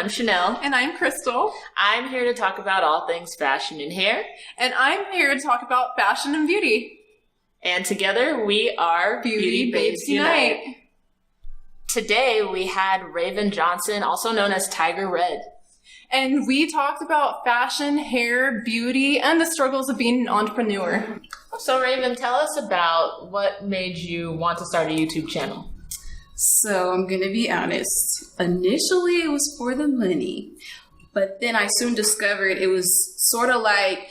I'm Chenelle. And I'm Crystal. I'm here to talk about all things fashion and hair. And I'm here to talk about fashion and beauty. And together we are Beauty Babes Unite. Today we had Raven Johnson, also known as Tiger Red. And we talked about fashion, hair, beauty, and the struggles of being an entrepreneur. So Raven, tell us about what made you want to start a YouTube channel. So I'm going to be honest. Initially, it was for the money, but then I soon discovered it was sort of like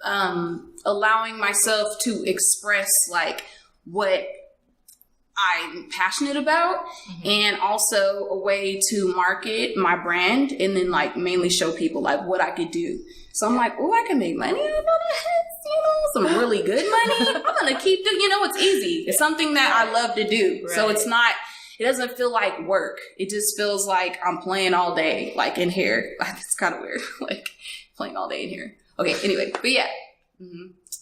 allowing myself to express like what I'm passionate about, and also a way to market my brand and then like mainly show people like what I could do. So I'm like, oh, I can make money out of this, some really good money. I'm going to keep doing, it's easy. It's something that I love to do. Right. So it doesn't feel like work. It just feels like I'm playing all day, like in hair. It's kind of weird, like playing all day in hair. Okay, anyway, but yeah.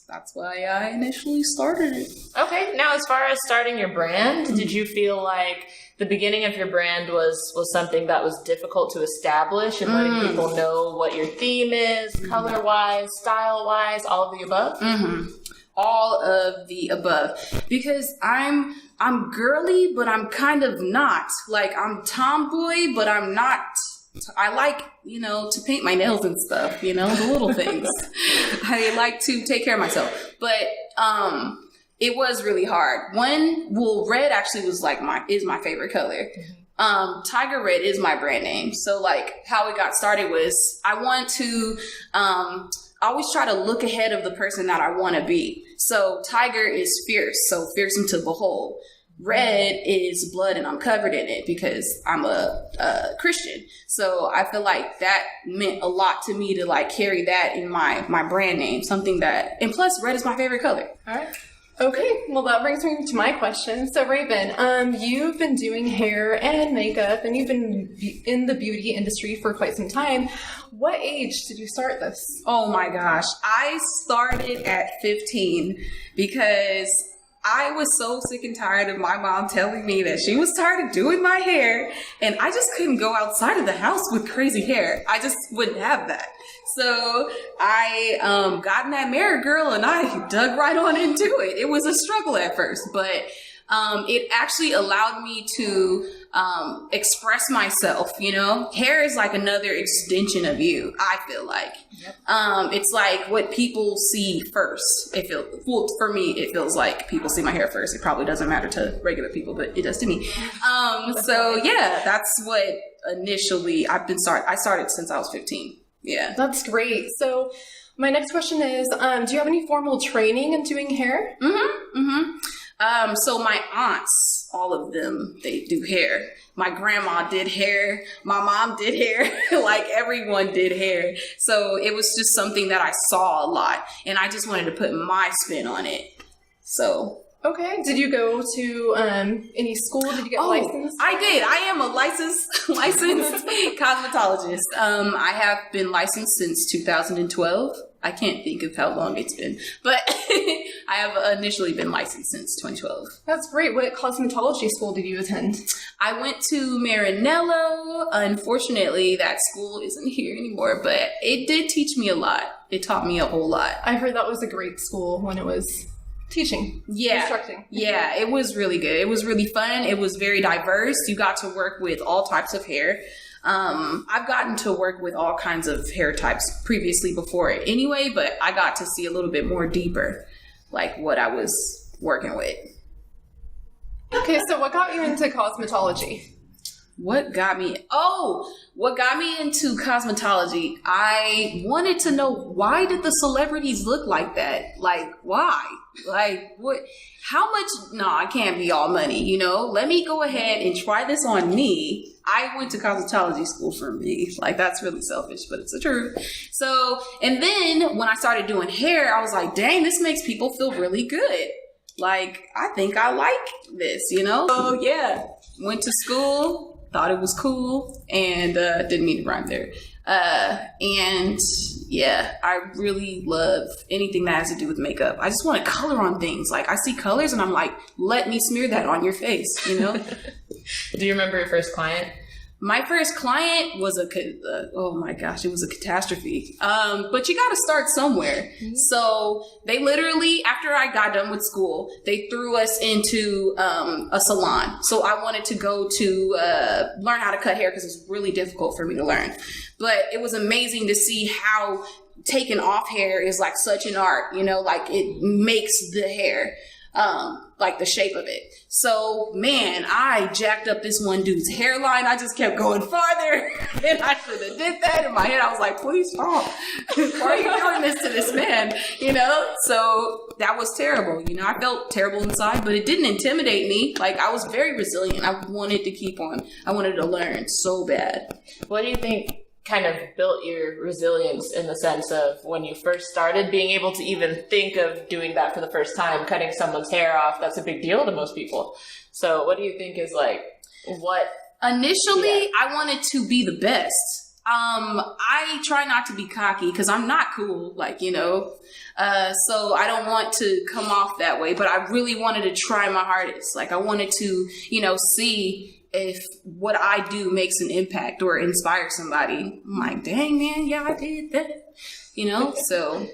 That's why I initially started it. Okay, now as far as starting your brand, did you feel like the beginning of your brand was something that was difficult to establish and letting people know what your theme is, color-wise, style-wise, all of the above? All of the above. Because I'm girly, but I'm kind of not. Like, I'm tomboy, but I'm not. I like, to paint my nails and stuff, the little things. I like to take care of myself. But it was really hard. Red actually was is my favorite color. Tiger Red is my brand name. So like how it got started was I want to I always try to look ahead of the person that I want to be. So Tiger is fierce, so fearsome to behold. Red is blood, and I'm covered in it because I'm a Christian. So I feel like that meant a lot to me to like carry that in my brand name, and plus red is my favorite color. All right. Okay, well that brings me to my question. So Raven, you've been doing hair and makeup, and you've been in the beauty industry for quite some time. What age did you start this? Oh my gosh, I started at 15 because I was so sick and tired of my mom telling me that she was tired of doing my hair, and I just couldn't go outside of the house with crazy hair. I just wouldn't have that. So I got in that mirror, girl, and I dug right on into it. It was a struggle at first, but it actually allowed me to express myself, Hair is like another extension of you, I feel like. Yep. It's like what people see first. For me, it feels like people see my hair first. It probably doesn't matter to regular people, but it does to me. So yeah, that's what initially I started since I was 15. Yeah. That's great. So my next question is, do you have any formal training in doing hair? So my aunts, all of them, they do hair. My grandma did hair. My mom did hair. Like everyone did hair. So it was just something that I saw a lot, and I just wanted to put my spin on it. So. Okay. Did you go to any school? Did you get licensed? I did. I am a licensed cosmetologist. I have been licensed since 2012. I can't think of how long it's been, but I have initially been licensed since 2012. That's great. What cosmetology school did you attend? I went to Maranello. Unfortunately, that school isn't here anymore, but it did teach me a lot. It taught me a whole lot. I heard that was a great school when it was teaching, instructing. Yeah, it was really good. It was really fun. It was very diverse. You got to work with all types of hair. I've gotten to work with all kinds of hair types previously before it anyway, but I got to see a little bit more deeper, like what I was working with. Okay, so what got you into cosmetology? What got me into cosmetology? I wanted to know, why did the celebrities look like that? Like, why? Like, what? How much? No, I can't be all money, Let me go ahead and try this on me. I went to cosmetology school for me. Like, that's really selfish, but it's the truth. So, and then when I started doing hair, I was like, dang, this makes people feel really good. Like, I think I like this, So, yeah, went to school, thought it was cool, and didn't mean to rhyme there. And yeah, I really love anything that has to do with makeup. I just want to color on things. Like, I see colors and I'm like, let me smear that on your face, Do you remember your first client? My first client was oh my gosh, it was a catastrophe. But you got to start somewhere. Mm-hmm. So they literally, after I got done with school, they threw us into a salon. So I wanted to go to learn how to cut hair because it's really difficult for me to learn. But it was amazing to see how taking off hair is like such an art, you know, like it makes the hair. Like the shape of it. So, man, I jacked up this one dude's hairline. I just kept going farther. And I should have did that. In my head, I was like, please stop. Why are you doing this to this man? You know? So that was terrible. You know, I felt terrible inside, but it didn't intimidate me. Like, I was very resilient. I wanted to keep on. I wanted to learn so bad. What do you think kind of built your resilience in the sense of when you first started being able to even think of doing that for the first time, cutting someone's hair off? That's a big deal to most people. So what do you think is like what? Initially, I wanted to be the best. I try not to be cocky because I'm not cool, like, you know, so I don't want to come off that way, but I really wanted to try my hardest. Like I wanted to, you know, see if what I do makes an impact or inspires somebody. I'm like, dang, man, yeah, I did that, you know? So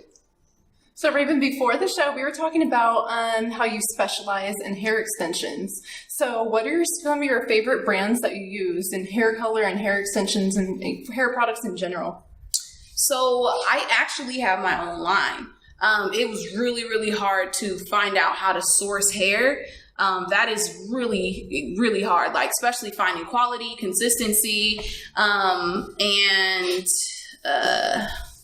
Raven, before the show, we were talking about how you specialize in hair extensions. So what are some of your favorite brands that you use in hair color and hair extensions and hair products in general? So I actually have my own line. It was really, really hard to find out how to source hair. That is really, really hard, like especially finding quality, consistency, and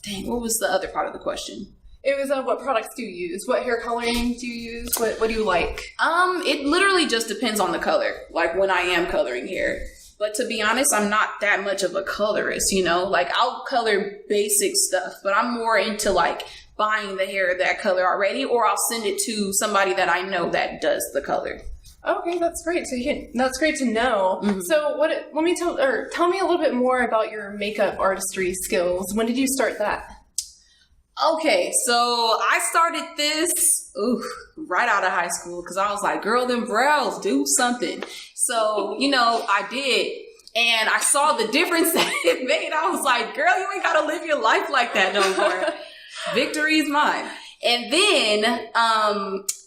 dang, what was the other part of the question? It was what products do you use? What hair coloring do you use? What do you like? It literally just depends on the color, like when I am coloring hair. But to be honest, I'm not that much of a colorist, you know? Like I'll color basic stuff, but I'm more into like buying the hair that color already, or I'll send it to somebody that I know that does the color. Okay, that's great. So that's great to know. Mm-hmm. So tell me a little bit more about your makeup artistry skills. When did you start that? Okay, so I started this right out of high school because I was like, girl, them brows, do something. So, you know, I did. And I saw the difference that it made. I was like, girl, you ain't got to live your life like that no more. Victory is mine. And then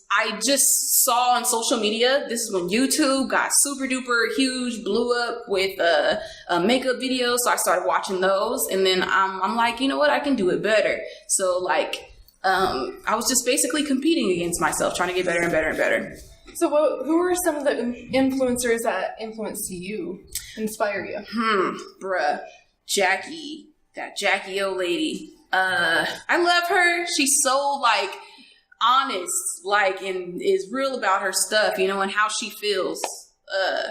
I just saw on social media, this is when YouTube got super duper huge, blew up with a makeup videos. So I started watching those. And then I'm like, you know what? I can do it better. So like I was just basically competing against myself, trying to get better and better and better. So who are some of the influencers that influence you, inspire you? Jackie, that Jackie O lady. I love her. She's so like honest, like, and is real about her stuff, you know, and how she feels,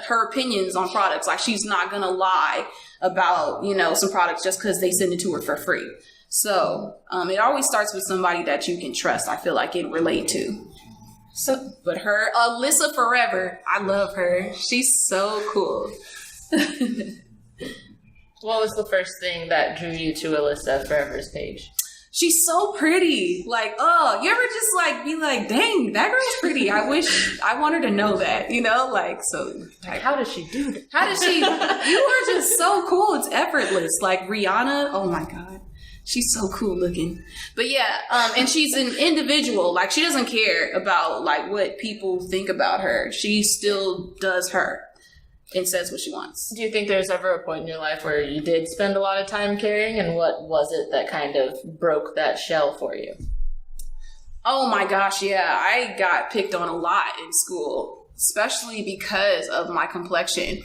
her opinions on products. Like she's not gonna lie about, you know, some products just because they send it to her for free. So it always starts with somebody that you can trust. I feel like it relate to. So, but her, Alyssa Forever, I love her. She's so cool. What was the first thing that drew you to Alyssa Forever's page? She's so pretty. Like, oh, you ever just like be like, dang, that girl's pretty. I want her to know that, you know? Like, so. Like, how does she do that? How does she? You are just so cool. It's effortless. Like Rihanna, oh my God. She's so cool looking. But yeah, and she's an individual. Like, she doesn't care about like what people think about her. She still does her and says what she wants. Do you think there's ever a point in your life where you did spend a lot of time caring, and what was it that kind of broke that shell for you? Oh my gosh, yeah. I got picked on a lot in school, especially because of my complexion.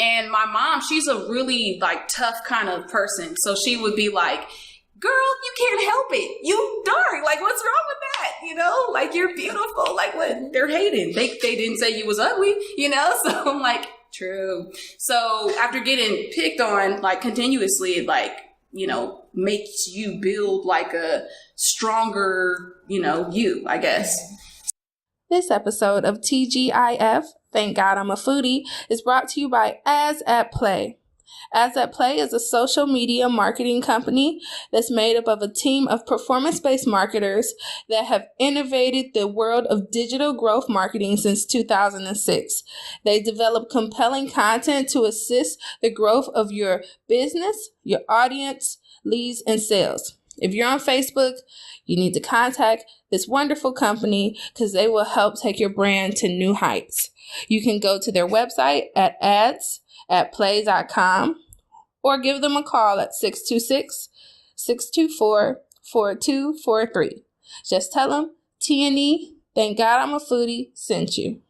And my mom, she's a really like tough kind of person. So she would be like, girl, you can't help it. You dark. Like, what's wrong with that? You know, like, you're beautiful. Like, what? They're hating. They didn't say you was ugly, you know? So I'm like, true. So after getting picked on, like, continuously, it, like, you know, makes you build, like, a stronger, you know, you, I guess. This episode of TGIF, Thank God I'm a Foodie, is brought to you by As at Play. As at Play is a social media marketing company that's made up of a team of performance-based marketers that have innovated the world of digital growth marketing since 2006. They develop compelling content to assist the growth of your business, your audience, leads, and sales. If you're on Facebook, you need to contact this wonderful company because they will help take your brand to new heights. You can go to their website at ads@play.com or give them a call at 626-624-4243. Just tell them T&E, Thank God I'm a Foodie, sent you.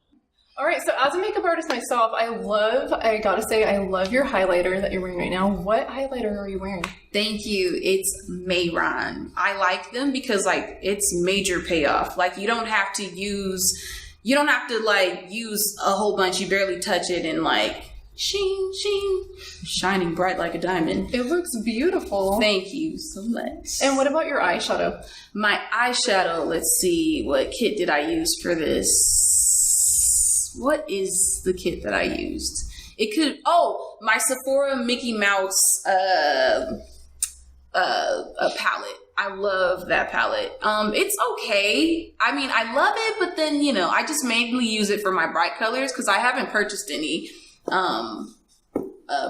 All right, so as a makeup artist myself, I love your highlighter that you're wearing right now. What highlighter are you wearing? Thank you. It's Mayron. I like them because it's major payoff. You don't have to use a whole bunch. You barely touch it and sheen, sheen, shining bright like a diamond. It looks beautiful. Thank you so much. And what about your eyeshadow? My eyeshadow, let's see, what kit did I use for this? What is the kit that I used? My Sephora Mickey Mouse palette. I love that palette. It's okay. I mean, I love it, but then, I just mainly use it for my bright colors because I haven't purchased any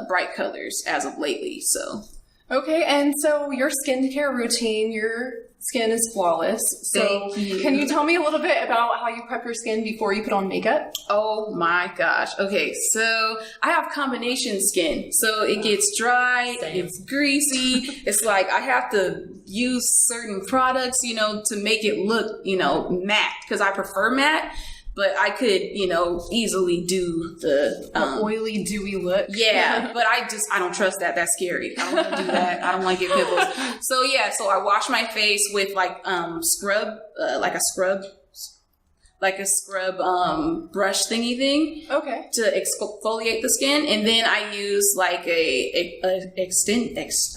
bright colors as of lately, so. Okay, and so your skincare routine, your skin is flawless. So can you tell me a little bit about how you prep your skin before you put on makeup? Oh my gosh. Okay, so I have combination skin. So it gets dry, it's greasy. It's I have to use certain products, to make it look, matte because I prefer matte. But I could, easily do the oily, dewy look. Yeah, but I don't trust that. That's scary. I don't want to do that. I don't want to get pimples. So I wash my face with scrub, like a scrub brush thingy thing. Okay. To exfoliate the skin, and then I use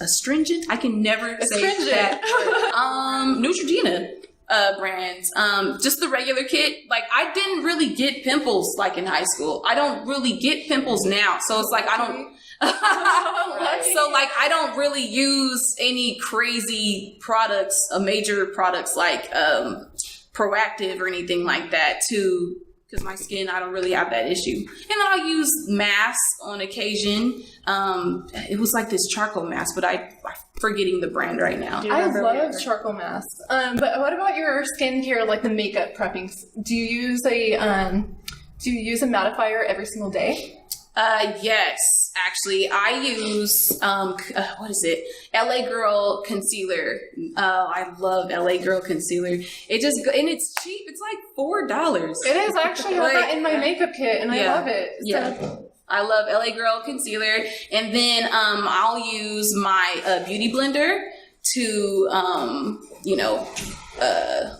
astringent. I can never say that. Neutrogena. Brands, just the regular kit. I didn't really get pimples in high school. I don't really get pimples now, so it's I don't. So I don't really use any crazy products, major products Proactive or anything like that because my skin, I don't really have that issue. And then I'll use masks on occasion. It was this charcoal mask, but I'm forgetting the brand right now. I love charcoal masks. But what about your skincare, the makeup prepping? Do you use a mattifier every single day? Yes, actually, I use what is it? LA Girl concealer. I love LA Girl concealer. And it's cheap. It's $4. It is actually. I have that in my makeup kit, and I love it. Yeah. I love LA Girl concealer, and then I'll use my beauty blender to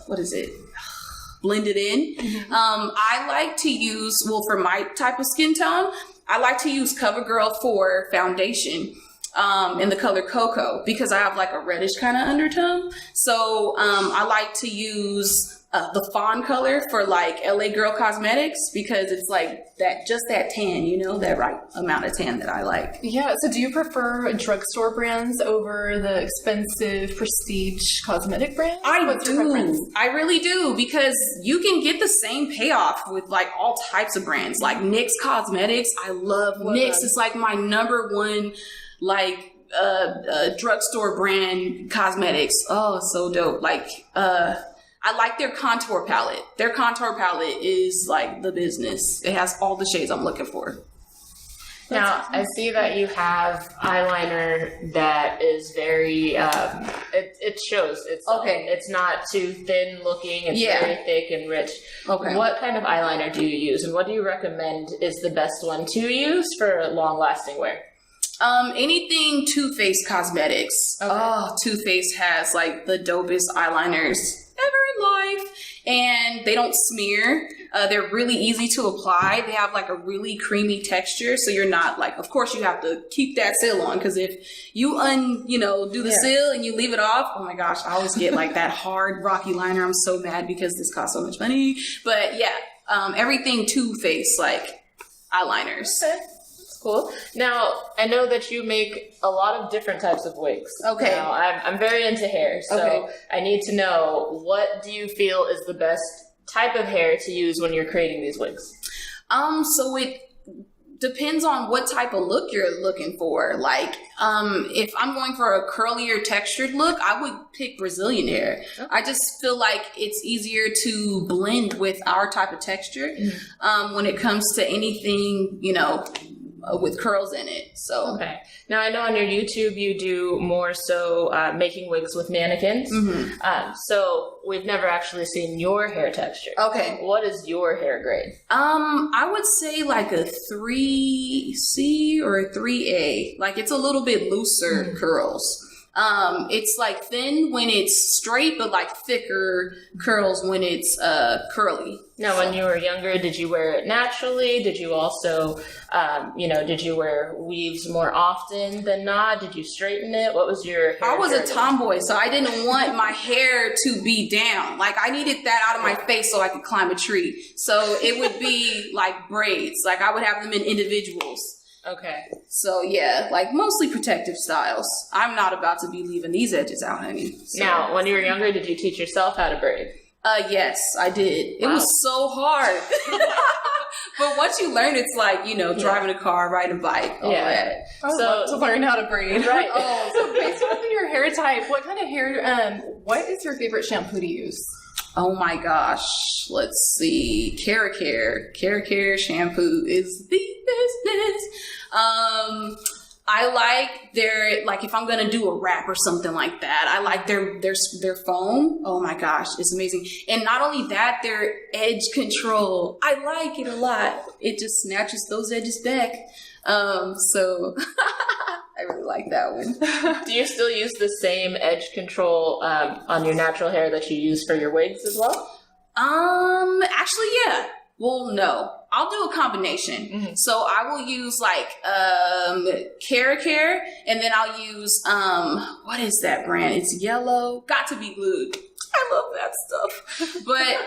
what is it? Blend it in. Mm-hmm. I like to use for my type of skin tone. I like to use CoverGirl for foundation in the color Cocoa because I have a reddish kind of undertone. So I like to use the fawn color for LA Girl Cosmetics because it's that tan, that right amount of tan that I like. Yeah, so do you prefer drugstore brands over the expensive prestige cosmetic brands? What's your preference? I really do because you can get the same payoff with all types of brands. NYX Cosmetics, I love NYX. It's my number one drugstore brand cosmetics. Oh, so dope. I like their contour palette. Their contour palette is the business. It has all the shades I'm looking for. Now, I see that you have eyeliner that is very, it shows. It's okay. It's not too thin looking. It's very thick and rich. Okay. What kind of eyeliner do you use, and what do you recommend is the best one to use for long-lasting wear? Anything Too Faced Cosmetics. Okay. Oh, Too Faced has the dopest eyeliners ever in life, and they don't smear. They're really easy to apply. They have a really creamy texture, so you're not of course you have to keep that seal on because if you do the seal and you leave it off, oh my gosh, I always get that hard rocky liner. I'm so mad because this costs so much money. But everything Too Faced eyeliners. Okay. Cool. Now, I know that you make a lot of different types of wigs. Okay. Now, I'm very into hair, so Okay. I need to know, what do you feel is the best type of hair to use when you're creating these wigs? So it depends on what type of look you're looking for. Like, if I'm going for a curlier textured look, I would pick Brazilian hair. Okay. I just feel like it's easier to blend with our type of texture when it comes to anything, with curls in it. So Okay. Now, I know on your YouTube you do more so making wigs with mannequins. So we've never actually seen your hair texture. okay. What is your hair grade? I would say like a 3C or a 3A. Like, it's a little bit looser curls. It's like thin when it's straight, but like thicker curls when it's curly. Now, when you were younger, did you wear it naturally? Did you also, did you wear weaves more often than not? Did you straighten it? What was your hair I was a journey? tomboy, so I didn't want my hair to be down. Like, I needed that out of my face so I could climb a tree. So it would be like braids. Like, I would have them in individuals. Okay. So yeah, like mostly protective styles. I'm not about to be leaving these edges out, honey. So. Now, when you were younger, did you teach yourself how to braid? Yes, I did. It Wow. was so hard. But once you learn, it's like, driving a car, riding a bike, all that. I would So- love to learn how to braid. Right. So based on your hair type, what kind of hair, what is your favorite shampoo to use? Oh my gosh. Let's see. Care shampoo is the business. I like if I'm gonna do a wrap or something like that, I like their foam. Oh my gosh, it's amazing. And not only that, their edge control. I like it a lot. It just snatches those edges back. So I really like that one. Do you still use the same edge control on your natural hair that you use for your wigs as well? Actually, yeah. Well, no. I'll do a combination. So I will use like Care, and then I'll use what is that brand? It's yellow. Got to be glued. I love that stuff. But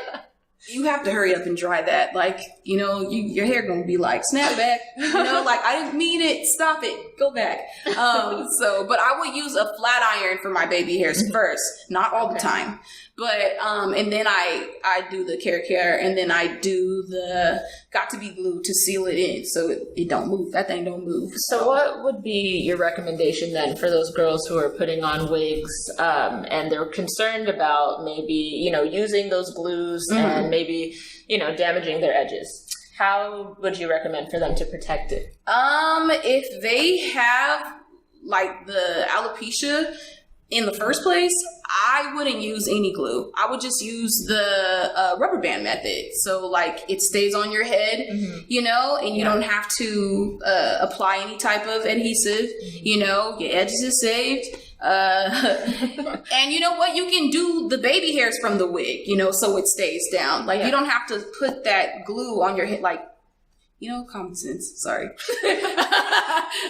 you have to hurry up and dry that. Like, your hair gonna be like, snap back. Like, I didn't mean it. Stop it. Go back. But I will use a flat iron for my baby hairs first, not all the time. But and then I do the Care, and then I do the Got to Be Glued to seal it in so it don't move. That thing don't move. So what would be your recommendation then for those girls who are putting on wigs and they're concerned about maybe, using those glues and maybe, damaging their edges? How would you recommend for them to protect it? If they have like the alopecia in the first place, I wouldn't use any glue. I would just use the rubber band method. So like it stays on your head, and you don't have to apply any type of adhesive. Your edges are saved. And you know what? You can do the baby hairs from the wig, so it stays down. Like you don't have to put that glue on your head. Like, common sense. Sorry.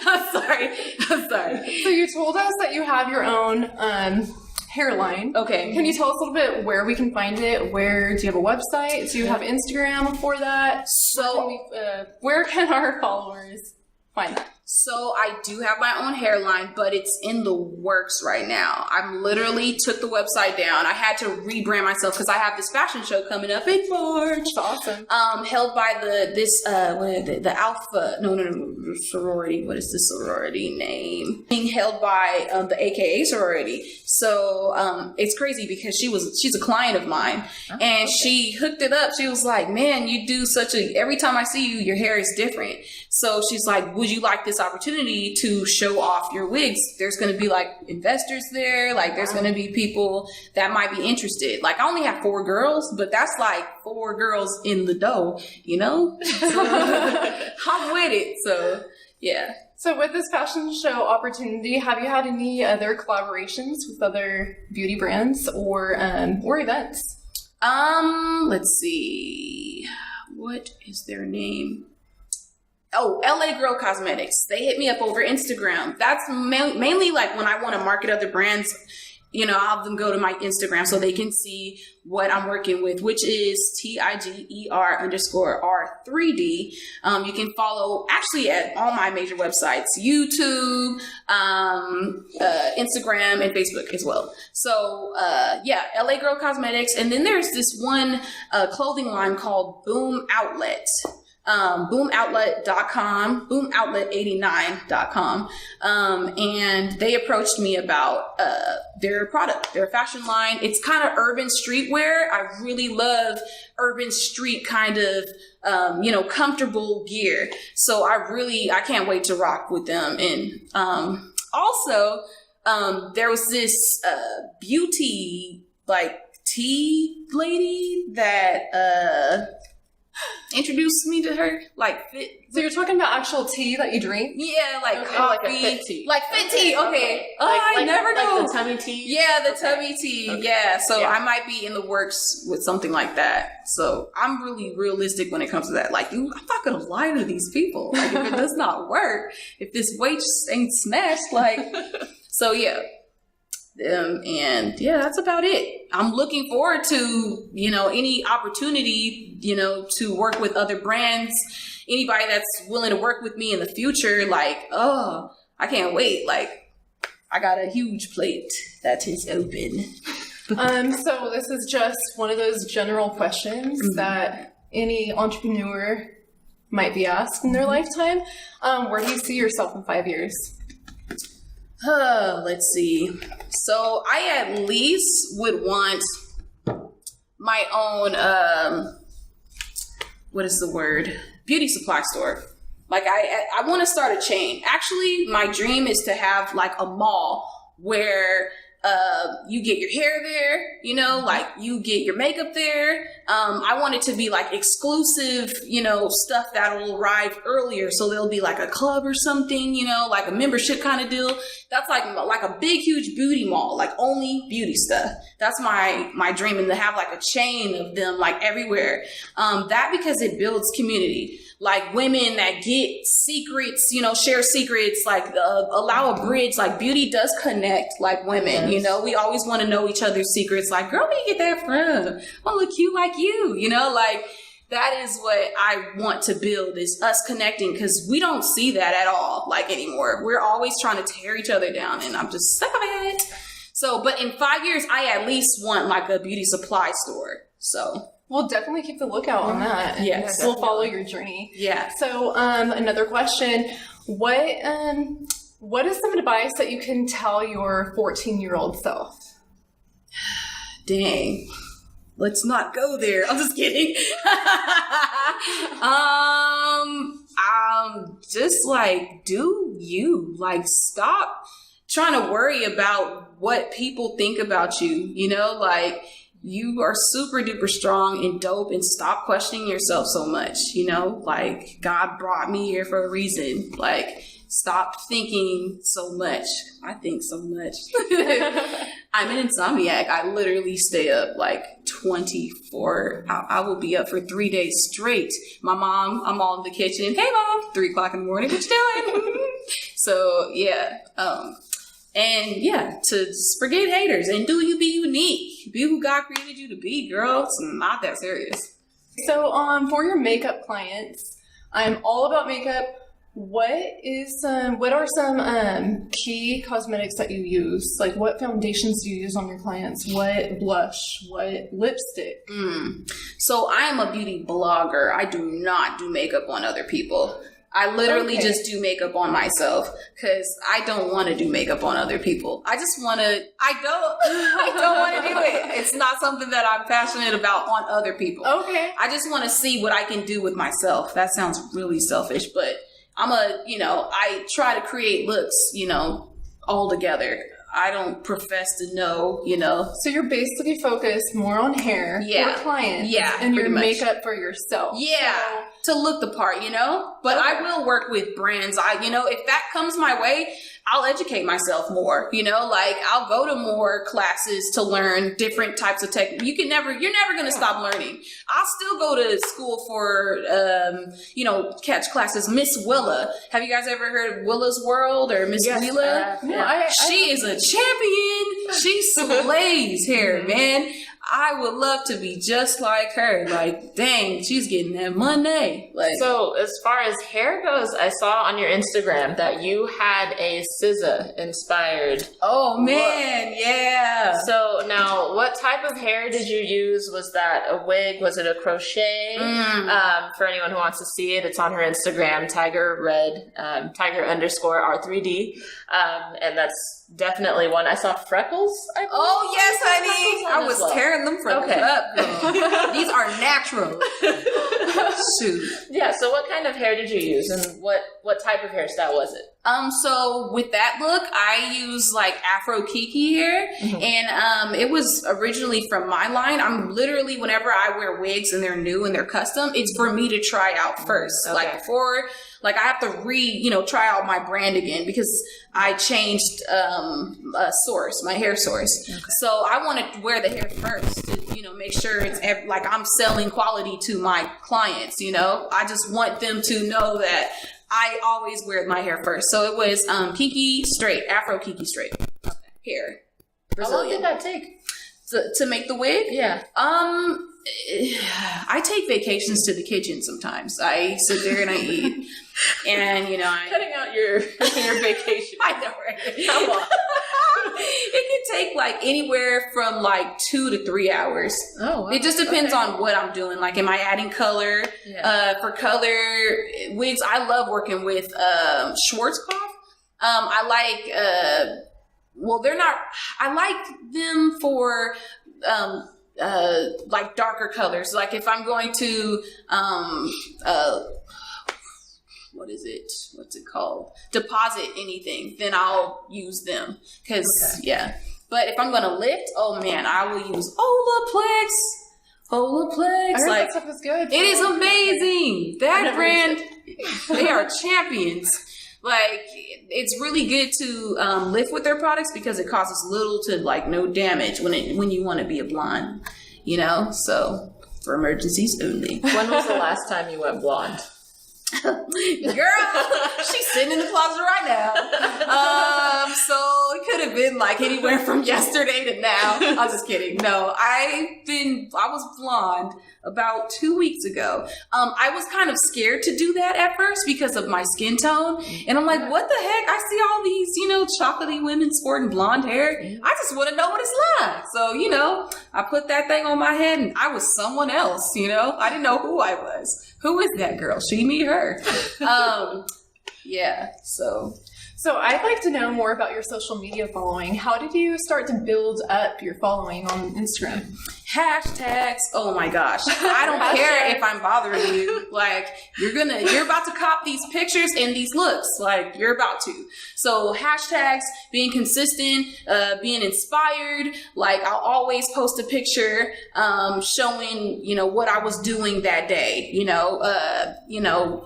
I'm sorry. So you told us that you have your own hairline. Okay. Can you tell us a little bit where we can find it? Do you have a website? Do you have Instagram for that? So Where can our followers find that? So I do have my own hairline, but it's in the works right now. I'm literally took the website down. I had to rebrand myself because I have this fashion show coming up in March. That's awesome. Held by the Alpha, sorority. What is the sorority name? Being held by the AKA sorority. So it's crazy because she's a client of mine, and she hooked it up. She was like, "Man, you do every time I see you, your hair is different." So she's like, "Would you like this opportunity to show off your wigs?" There's going to be like investors there. Like there's going to be people that might be interested. Like I only have 4 girls, but that's like 4 girls in the dough, So, I'm with it. So yeah. So with this fashion show opportunity, have you had any other collaborations with other beauty brands or events? Let's see. What is their name? Oh, LA Girl Cosmetics. They hit me up over Instagram. That's mainly like when I want to market other brands I'll have them go to my Instagram so they can see what I'm working with, which is TIGER_R3D. You can follow actually at all my major websites, YouTube, Instagram, and Facebook as well. So LA Girl Cosmetics. And then there's this one clothing line called Boom Outlet. Boomoutlet.com, boomoutlet89.com. And they approached me about their product, their fashion line. It's kind of urban streetwear. I really love urban street kind of, comfortable gear. So I can't wait to rock with them. And also, there was this beauty, tea lady that introduced me to her, fit. So you're talking about actual tea that you drink? Yeah, coffee, like a fit tea. Fit tea. Okay. I never know. Like the tummy tea. Yeah, the tummy tea. Okay. Yeah. So Yeah. I might be in the works with something like that. So I'm really realistic when it comes to that. I'm not gonna lie to these people. If it does not work, if this weight just ain't smashed, so yeah. And that's about it. I'm looking forward to, any opportunity, to work with other brands, anybody that's willing to work with me in the future. I can't wait. I got a huge plate that is open. So this is just one of those general questions that any entrepreneur might be asked in their lifetime. Where do you see yourself in 5 years? Let's see. So I at least would want my own, what is the word? Beauty supply store. I want to start a chain. Actually, my dream is to have a mall where you get your hair there, you get your makeup there. I want it to be exclusive, stuff that will arrive earlier. So there'll be a club or something, a membership kind of deal. That's like a big, huge beauty mall, only beauty stuff. That's my dream, and to have a chain of them everywhere. That because it builds community. Women that get secrets, share secrets, allow a bridge. Beauty does connect women, Yes. We always want to know each other's secrets. Girl, where you get that from? I look cute like you, that is what I want to build, is us connecting, because we don't see that at all anymore. We're always trying to tear each other down, and I'm just sick of it. So, but in 5 years, I at least want a beauty supply store. So We'll definitely keep the lookout on that. And Yes. we'll follow your journey. yeah. So another question, what is some advice that you can tell your 14-year-old self? Dang. Let's not go there. I'm just kidding. Just do you. Stop trying to worry about what people think about you. You are super duper strong and dope, and stop questioning yourself so much. God brought me here for a reason. Stop thinking so much. I think so much. I'm an insomniac. I literally stay up 24. I will be up for 3 days straight. My mom, I'm all in the kitchen. Hey mom, 3 o'clock in the morning. What you doing? So yeah. And yeah, to just forget haters and do you, be unique. Be who God created you to be, girl. It's not that serious. So for your makeup clients, I'm all about makeup. What are some key cosmetics that you use? What foundations do you use on your clients? What blush? What lipstick? So I am a beauty blogger. I do not do makeup on other people. I literally just do makeup on myself, because I don't want to do makeup on other people. I don't want to do it. It's not something that I'm passionate about on other people. Okay. I just want to see what I can do with myself. That sounds really selfish, but I try to create looks, all together. I don't profess to know, So you're basically focused more on hair for clients, and your pretty much. Makeup for yourself. Yeah, to look the part, But I will work with brands. If that comes my way, I'll educate myself more, I'll go to more classes to learn different types of techniques. You're never going to stop learning. I'll still go to school for, catch classes. Miss Willa. Have you guys ever heard of Willa's World or Miss Yes, Willa? No, She is a champion. She slays hair, man. I would love to be just like her. Like, dang, she's getting that money. Like, so as far as hair goes, I saw on your Instagram that you had a SZA inspired. oh man, yeah. So now, what type of hair did you use? Was that a wig? Was it a crochet? For anyone who wants to see it, it's on her Instagram, Tiger_R3D. And that's definitely one. I saw freckles. I believe. Oh yes, honey. Freckles I on was as well. tearing them freckles up, girl. These are natural. Shoot. Yeah, so what kind of hair did you use, and what type of hairstyle was it? So with that look, I use like Afro Kiki hair, and it was originally from my line. I'm literally, whenever I wear wigs and they're new and they're custom, it's for me to try out first. Okay. Like before, like I have to try out my brand again because I changed my hair source. Okay. So I want to wear the hair first to, make sure it's like I'm selling quality to my clients, I just want them to know that I always wear my hair first. So it was Kiki straight, Afro Kiki straight hair. How long Brazilian. did that take? To make the wig? Yeah. I take vacations to the kitchen sometimes. I sit there and I eat. And, I... Cutting out your vacation. I know, right? Come on. It can take like anywhere from like 2 to 3 hours. Oh, wow. It just depends on what I'm doing. Like, am I adding color? Yeah. For color wigs, I love working with Schwarzkopf. I like, I like them for like darker colors. Like if I'm going to, what's it called? Deposit anything, then I'll use them. But if I'm going to lift, oh man, I will use Olaplex. I heard Like, that stuff is good. it is amazing. That brand, they are champions. Like, it's really good to lift with their products because it causes little to like no damage when you want to be a blonde, So for emergencies only. When was the last time you went blonde? Girl, she's sitting in the closet right now. So it could have been like anywhere from yesterday to now. I was just kidding. No, I was blonde about 2 weeks ago. I was kind of scared to do that at first because of my skin tone. And I'm like, what the heck? I see all these, chocolatey women sporting blonde hair. I just want to know what it's like. So, I put that thing on my head and I was someone else, I didn't know who I was. Who is that girl? She, me, her. Yeah, so I'd like to know more about your social media following. How did you start to build up your following on Instagram? hashtags. Oh my gosh. I don't care if I'm bothering you. Like, you're about to cop these pictures and these looks. Like, you're about to. So hashtags, being consistent, being inspired. Like, I'll always post a picture, showing, what I was doing that day.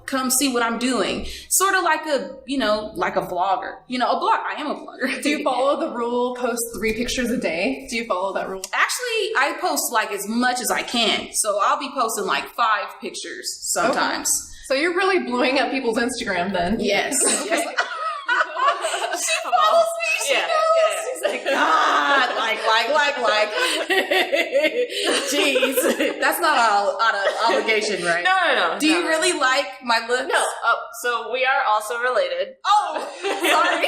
Come see what I'm doing. Sort of like a vlogger. I am a blogger. Do you follow the rule, post 3 pictures a day? Do you follow that rule? Actually, I post like as much as I can. So I'll be posting like 5 pictures sometimes. Okay. So you're really blowing up people's Instagram then? Yes. Yes. She follows me. She knows. Yeah. She's like, God, like. Jeez. That's not out of obligation, right? No. Do you really like my looks? No. So we are also related. Oh, sorry.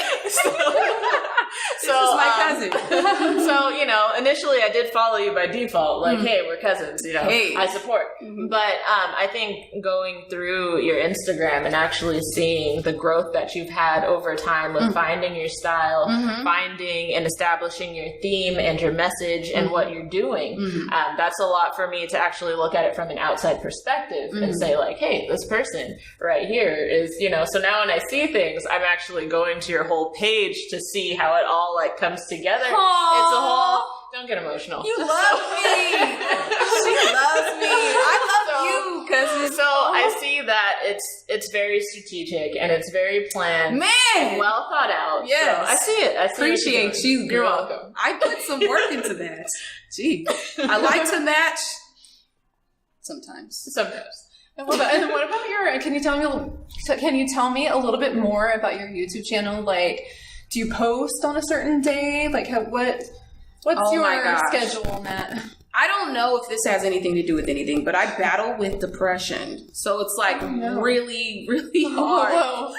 This is my cousin. So, initially I did follow you by default. Like, hey, we're cousins, Hey. I support. Mm-hmm. But I think going through your Instagram and actually seeing the growth that you've had over time with finding your style, finding and establishing your theme and your message and what you're doing, that's a lot for me to actually look at it from an outside perspective and say like, hey, this person right here is, so now when I see things, I'm actually going to your whole page to see how it all like comes together. Aww. It's a whole, don't get emotional. You love me. She loves me. I love you, cousin. So I see that it's very strategic and it's very planned. Man. Well thought out. Yes. So I see it. I see Appreciate you, girl. You're welcome. I put some work into that. Gee. I like to match sometimes. And what about your? Can you tell me a little bit more about your YouTube channel? Like, do you post on a certain day? Like, What's Oh your my gosh. schedule on that? I don't know if this has anything to do with anything, but I battle with depression. So it's like really, really hard.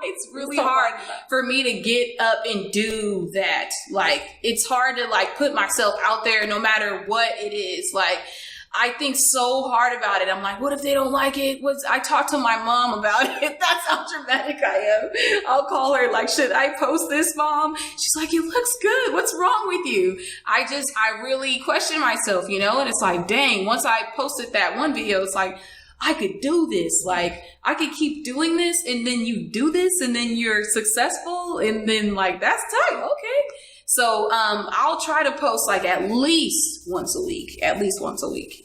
It's really hard for me to get up and do that. Like, it's hard to like put myself out there no matter what it is. Like, I think so hard about it. I'm like, what if they don't like it? I talked to my mom about it. That's how dramatic I am. I'll call her like, should I post this, Mom? She's like, it looks good. What's wrong with you? I really question myself, you know? And it's like, dang, once I posted that one video, it's like, I could do this. Like, I could keep doing this, and then you do this, and then you're successful, and then like, that's tight. Okay. So I'll try to post like at least once a week.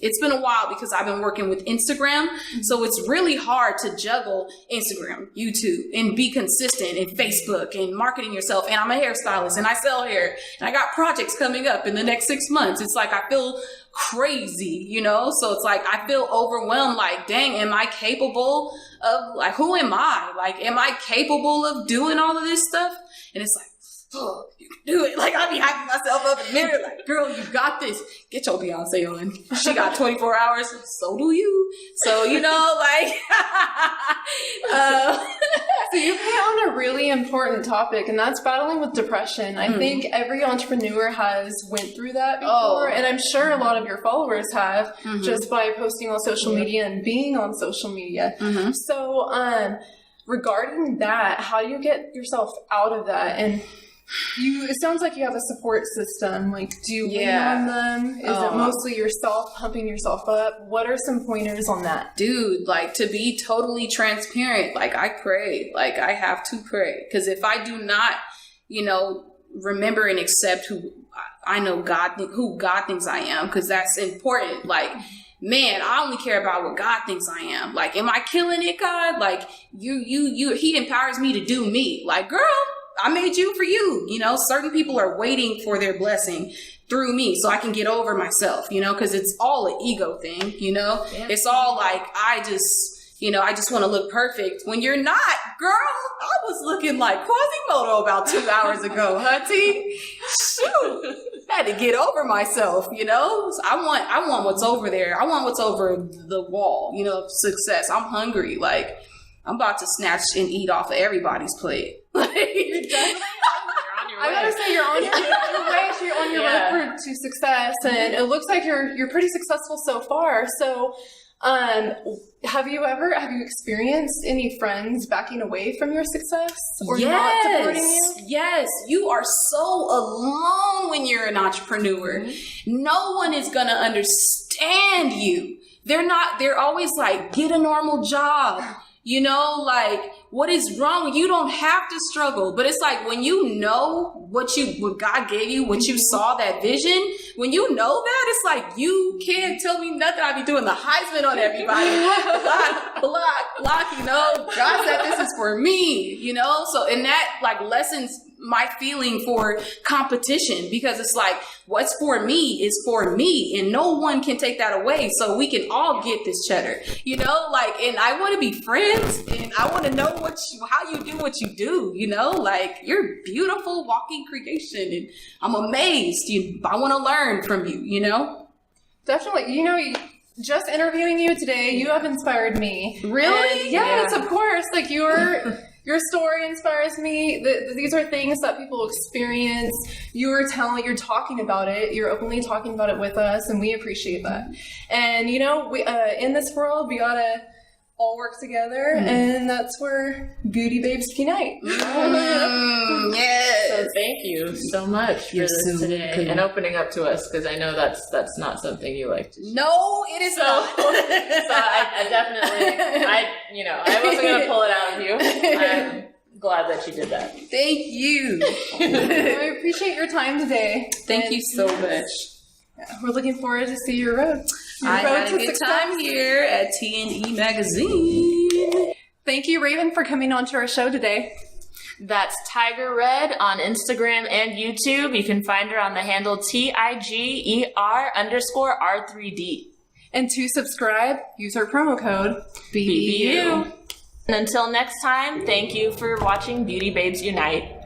It's been a while because I've been working with Instagram. So it's really hard to juggle Instagram, YouTube, and be consistent in Facebook and marketing yourself. And I'm a hairstylist and I sell hair and I got projects coming up in the next 6 months. It's like I feel crazy, you know? So it's like I feel overwhelmed, like, dang, am I capable of, like, who am I? Like, am I capable of doing all of this stuff? And it's like, oh, you can do it. Like, I'll be hyping myself up in the mirror, like, girl, you got this. Get your Beyonce on. She got 24 hours. So do you. So, you know, like, So you hit on a really important topic, and that's battling with depression. I think every entrepreneur has went through that before, and I'm sure a lot of your followers have just by posting on social media and being on social media. So, regarding that, how do you get yourself out of that? And it sounds like you have a support system. Like, do you lean on them? Is it mostly yourself pumping yourself up? What are some pointers on that? Dude, like, to be totally transparent, like, I pray. Like, I have to pray. Because if I do not, you know, remember and accept who God thinks I am, because that's important. Like, man, I only care about what God thinks I am. Like, am I killing it, God? Like, He empowers me to do me. Like, girl, I made you for you. You know, certain people are waiting for their blessing through me so I can get over myself, you know, because it's all an ego thing, you know. It's all like, I just want to look perfect when you're not, girl. I was looking like Quasimodo about 2 hours ago, hunty. Shoot. I had to get over myself, you know. So I want what's over there. I want what's over the wall, you know, success. I'm hungry. Like, I'm about to snatch and eat off of everybody's plate. Like, You're definitely I gotta say, you're on your way. You're on your way to success, and it looks like you're pretty successful so far. So, have you experienced any friends backing away from your success or not supporting you? Yes, you are so alone when you're an entrepreneur. No one is gonna understand you. They're always like, get a normal job. You know, like, what is wrong? You don't have to struggle. But it's like, when you know what God gave you, what you saw, that vision, when you know that, it's like, you can't tell me nothing. I be doing the Heisman on everybody. block, you know. God said this is for me, you know. So, and that, like, lessens my feeling for competition, because it's like, what's for me is for me, and no one can take that away. So we can all get this cheddar, you know, like, and I want to be friends, and I want to know how you do what you do, you know, like, you're beautiful walking creation, and I'm amazed. I want to learn from you, you know. Definitely. You know, just interviewing you today, you have inspired me. Really? And yes, of course. Like, your story inspires me. These are things that people experience. You're talking about it. You're openly talking about it with us, and we appreciate that. And, you know, we in this world, we gotta all work together, and that's where beauty babes unite. Yes. So thank you so much for this today and opening up to us, because I know that's not something you like to share. No, it is not. So I definitely, I wasn't going to pull it out of you. I'm glad that you did that. Thank you. I appreciate your time today. Thank you so much. We're looking forward to see your road. I had a good time here at T&E Magazine. Thank you, Raven, for coming on to our show today. That's Tiger Red on Instagram and YouTube. You can find her on the handle TIGER_R3D. And to subscribe, use our promo code BBU. And until next time, thank you for watching Beauty Babes Unite.